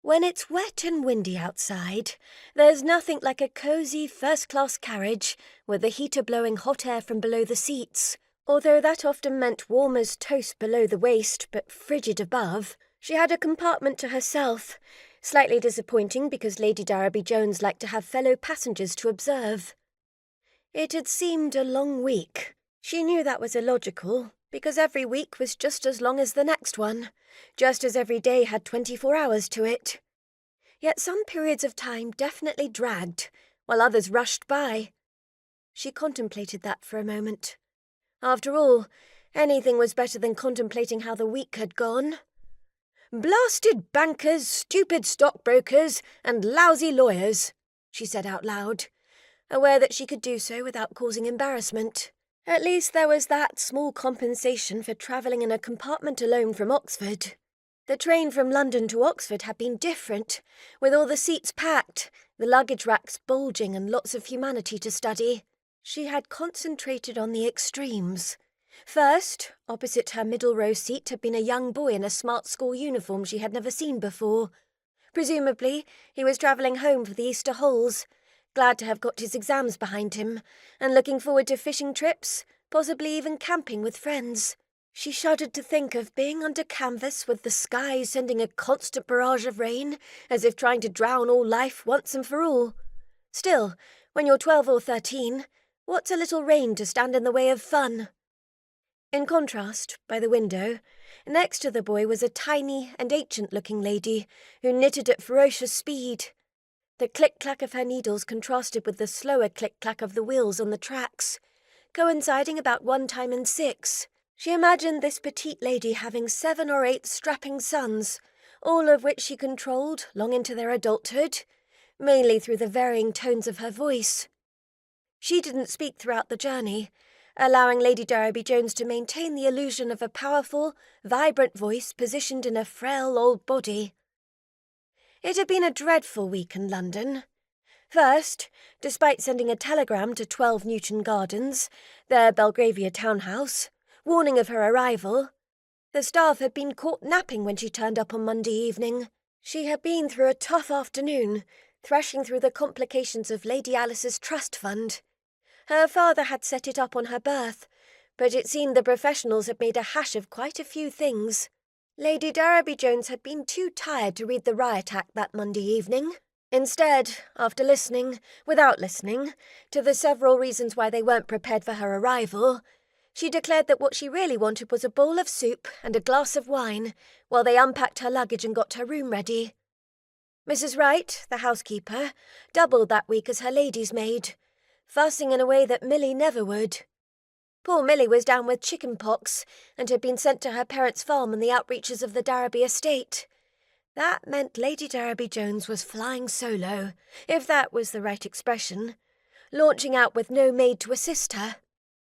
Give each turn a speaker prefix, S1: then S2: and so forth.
S1: When it's wet and windy outside, there's nothing like a cosy first-class carriage with the heater blowing hot air from below the seats. Although that often meant warm as toast below the waist but frigid above, she had a compartment to herself, slightly disappointing because Lady Darriby-Jones liked to have fellow passengers to observe. It had seemed a long week. She knew that was illogical, because every week was just as long as the next one, just as every day had 24 hours to it. Yet some periods of time definitely dragged, while others rushed by. She contemplated that for a moment. After all, anything was better than contemplating how the week had gone. "Blasted bankers, stupid stockbrokers, and lousy lawyers," she said out loud, aware that she could do so without causing embarrassment. At least there was that small compensation for travelling in a compartment alone from Oxford. The train from London to Oxford had been different, with all the seats packed, the luggage racks bulging and lots of humanity to study. She had concentrated on the extremes. First, opposite her middle row seat had been a young boy in a smart school uniform she had never seen before. Presumably, he was travelling home for the Easter holes, glad to have got his exams behind him, and looking forward to fishing trips, possibly even camping with friends. She shuddered to think of being under canvas with the sky sending a constant barrage of rain, as if trying to drown all life once and for all. Still, when you're 12 or 13, what's a little rain to stand in the way of fun? In contrast, by the window, next to the boy was a tiny and ancient-looking lady who knitted at ferocious speed. The click-clack of her needles contrasted with the slower click-clack of the wheels on the tracks, coinciding about one time in 6. She imagined this petite lady having 7 or 8 strapping sons, all of which she controlled long into their adulthood, mainly through the varying tones of her voice. She didn't speak throughout the journey, allowing Lady Darriby-Jones to maintain the illusion of a powerful, vibrant voice positioned in a frail old body. It had been a dreadful week in London. First, despite sending a telegram to 12 Newton Gardens, their Belgravia townhouse, warning of her arrival, the staff had been caught napping when she turned up on Monday evening. She had been through a tough afternoon, thrashing through the complications of Lady Alice's trust fund. Her father had set it up on her birth, but it seemed the professionals had made a hash of quite a few things. Lady Darriby-Jones had been too tired to read the Riot Act that Monday evening. Instead, after listening, without listening, to the several reasons why they weren't prepared for her arrival, she declared that what she really wanted was a bowl of soup and a glass of wine, while they unpacked her luggage and got her room ready. Mrs. Wright, the housekeeper, doubled that week as her lady's maid, fussing in a way that Millie never would. Poor Millie was down with chicken pox and had been sent to her parents' farm on the outreaches of the Darriby estate. That meant Lady Darriby-Jones was flying solo, if that was the right expression, launching out with no maid to assist her.